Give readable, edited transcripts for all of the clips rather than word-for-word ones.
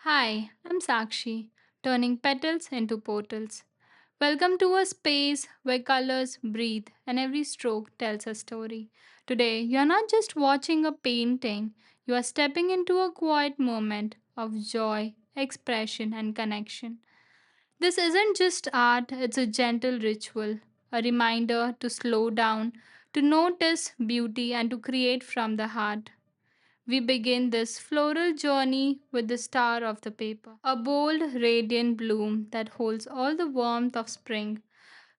Hi, I'm Sakshi, turning petals into portals. Welcome to a space where colors breathe and every stroke tells a story. Today, you're not just watching a painting, you are stepping into a quiet moment of joy, expression, and connection. This isn't just art, it's a gentle ritual, a reminder to slow down, to notice beauty, and to create from the heart. We begin this floral journey with the star of the paper, a bold, radiant bloom that holds all the warmth of spring.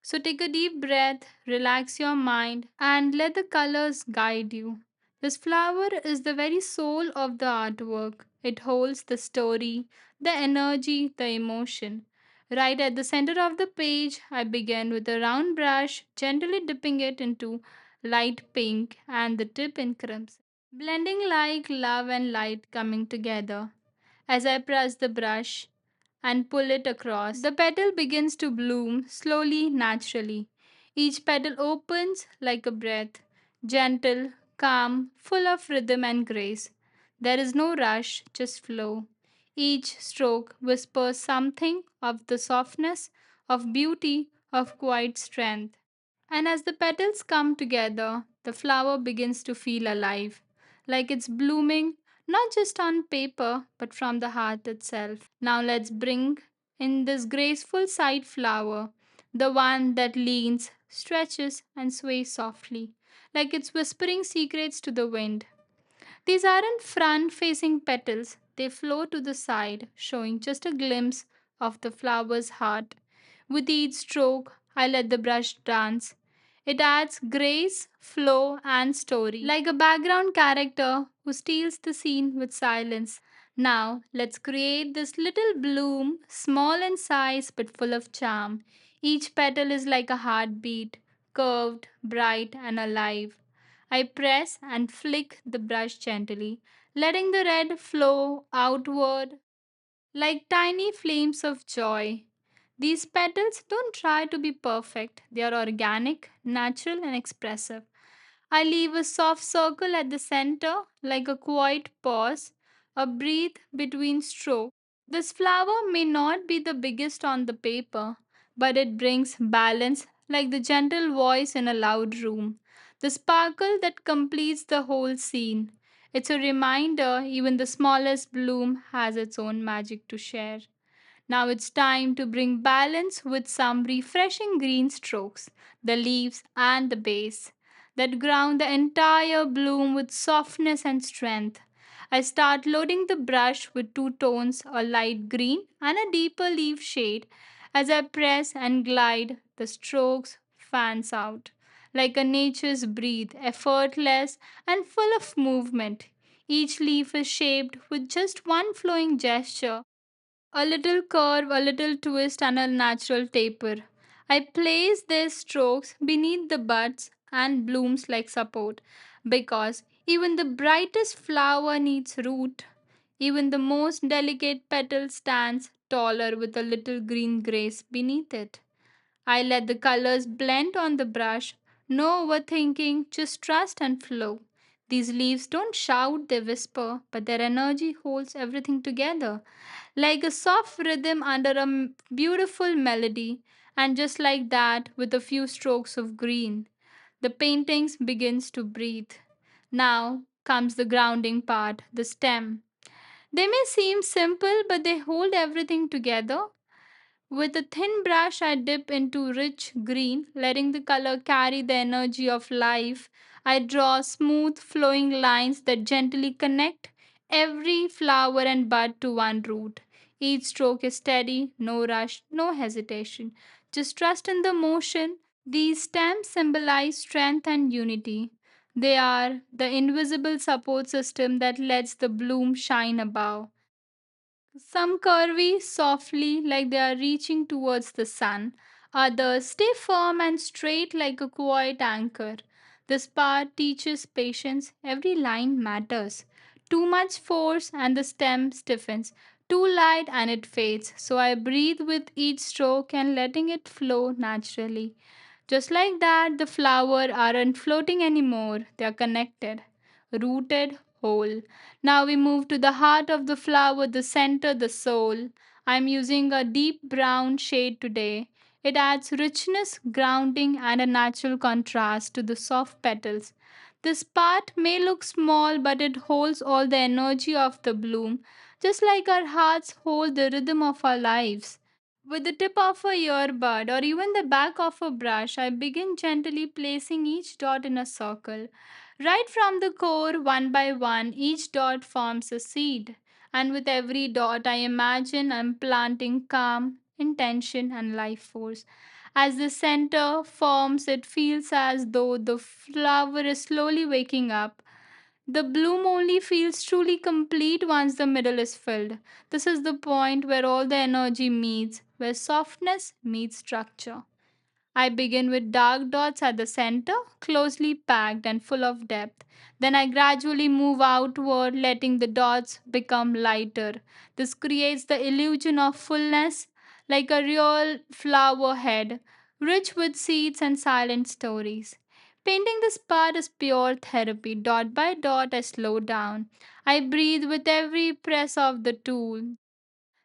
So take a deep breath, relax your mind, and let the colors guide you. This flower is the very soul of the artwork. It holds the story, the energy, the emotion. Right at the center of the page, I begin with a round brush, gently dipping it into light pink and the tip in crimson, blending like love and light coming together. As I press the brush and pull it across, the petal begins to bloom slowly, naturally. Each petal opens like a breath, gentle, calm, full of rhythm and grace. There is no rush, just flow. Each stroke whispers something of the softness, of beauty, of quiet strength. And as the petals come together, the flower begins to feel alive, like it's blooming not just on paper but from the heart itself. Now let's bring in this graceful side flower, the one that leans, stretches, and sways softly, like it's whispering secrets to the wind. These aren't front facing petals, they flow to the side, showing just a glimpse of the flower's heart. With each stroke, I let the brush dance. It adds grace, flow, and story, like a background character who steals the scene with silence. Now, let's create this little bloom, small in size but full of charm. Each petal is like a heartbeat, curved, bright, and alive. I press and flick the brush gently, letting the red flow outward like tiny flames of joy. These petals don't try to be perfect, they are organic, natural, and expressive. I leave a soft circle at the center, like a quiet pause, a breath between strokes. This flower may not be the biggest on the paper, but it brings balance like the gentle voice in a loud room, the sparkle that completes the whole scene. It's a reminder even the smallest bloom has its own magic to share. Now it's time to bring balance with some refreshing green strokes, the leaves and the base that ground the entire bloom with softness and strength. I start loading the brush with two tones, a light green and a deeper leaf shade. As I press and glide, the strokes fans out like a nature's breath, effortless and full of movement. Each leaf is shaped with just one flowing gesture, a little curve, a little twist, and a natural taper. I place these strokes beneath the buds and blooms like support because even the brightest flower needs root. Even the most delicate petal stands taller with a little green grace beneath it. I let the colors blend on the brush, no overthinking, just trust and flow. These leaves don't shout, they whisper, but their energy holds everything together like a soft rhythm under a beautiful melody. And just like that, with a few strokes of green, the paintings begins to breathe. Now comes the grounding part, the stem. They may seem simple, but they hold everything together. With a thin brush, I dip into rich green, letting the color carry the energy of life. I draw smooth, flowing lines that gently connect every flower and bud to one root. Each stroke is steady, no rush, no hesitation. Just trust in the motion. These stems symbolize strength and unity. They are the invisible support system that lets the bloom shine above. Some curvy softly like they are reaching towards the sun. Others stay firm and straight like a quiet anchor. This part teaches patience. Every line matters. Too much force and the stem stiffens. Too light and it fades. So I breathe with each stroke and letting it flow naturally. Just like that, the flower aren't floating anymore. They are connected, rooted, whole. Now we move to the heart of the flower, the center, the soul. I'm using a deep brown shade today. It adds richness, grounding, and a natural contrast to the soft petals. This part may look small, but it holds all the energy of the bloom, just like our hearts hold the rhythm of our lives. With the tip of a earbud or even the back of a brush, I begin gently placing each dot in a circle. Right from the core, one by one, each dot forms a seed. And with every dot, I imagine I'm planting calm, intention, and life force. As the center forms, it feels as though the flower is slowly waking up. The bloom only feels truly complete once the middle is filled. This is the point where all the energy meets, where softness meets structure. I begin with dark dots at the center, closely packed and full of depth. Then I gradually move outward, letting the dots become lighter. This creates the illusion of fullness, like a real flower head, rich with seeds and silent stories. Painting this part is pure therapy. Dot by dot, I slow down. I breathe with every press of the tool.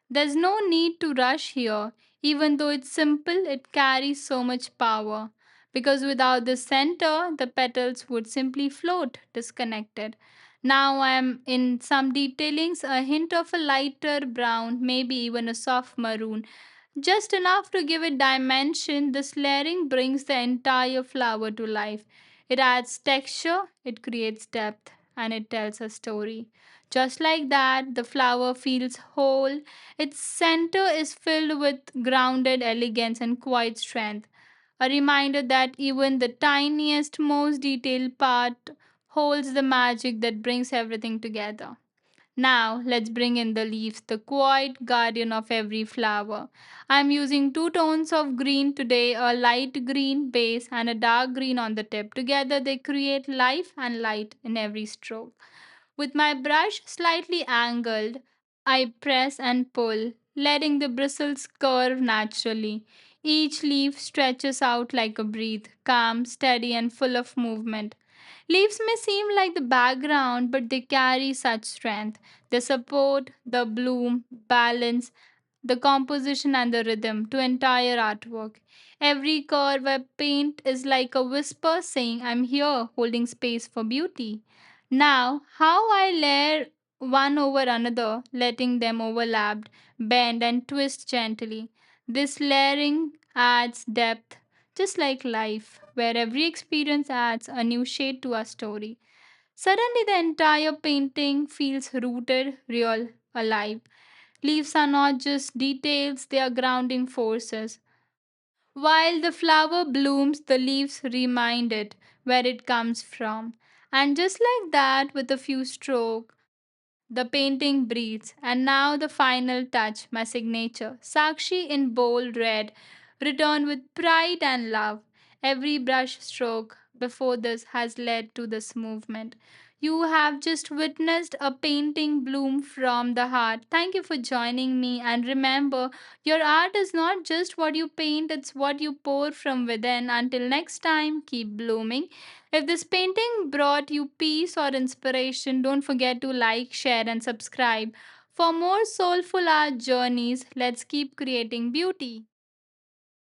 There's no need to rush here. Even though it's simple, it carries so much power. Because without the center, the petals would simply float, disconnected. Now I am in some detailings, a hint of a lighter brown, maybe even a soft maroon. Just enough to give it dimension, this layering brings the entire flower to life. It adds texture, it creates depth, and it tells a story. Just like that, the flower feels whole. Its center is filled with grounded elegance and quiet strength. A reminder that even the tiniest, most detailed part holds the magic that brings everything together. Now, let's bring in the leaves, the quiet guardian of every flower. I'm using two tones of green today, a light green base and a dark green on the tip. Together, they create life and light in every stroke. With my brush slightly angled, I press and pull, letting the bristles curve naturally. Each leaf stretches out like a breath, calm, steady, and full of movement. Leaves may seem like the background, but they carry such strength. They support the bloom, balance, the composition, and the rhythm to entire artwork. Every curve I paint is like a whisper saying, I'm here, holding space for beauty. Now, how I layer one over another, letting them overlap, bend, and twist gently. This layering adds depth, just like life, where every experience adds a new shade to our story. Suddenly, the entire painting feels rooted, real, alive. Leaves are not just details, they are grounding forces. While the flower blooms, the leaves remind it where it comes from. And just like that, with a few strokes, the painting breathes. And now the final touch, my signature. Sakshi in bold red, written with pride and love. Every brush stroke before this has led to this movement. You have just witnessed a painting bloom from the heart. Thank you for joining me. And remember, your art is not just what you paint, it's what you pour from within. Until next time, keep blooming. If this painting brought you peace or inspiration, don't forget to like, share, and subscribe. For more soulful art journeys, let's keep creating beauty.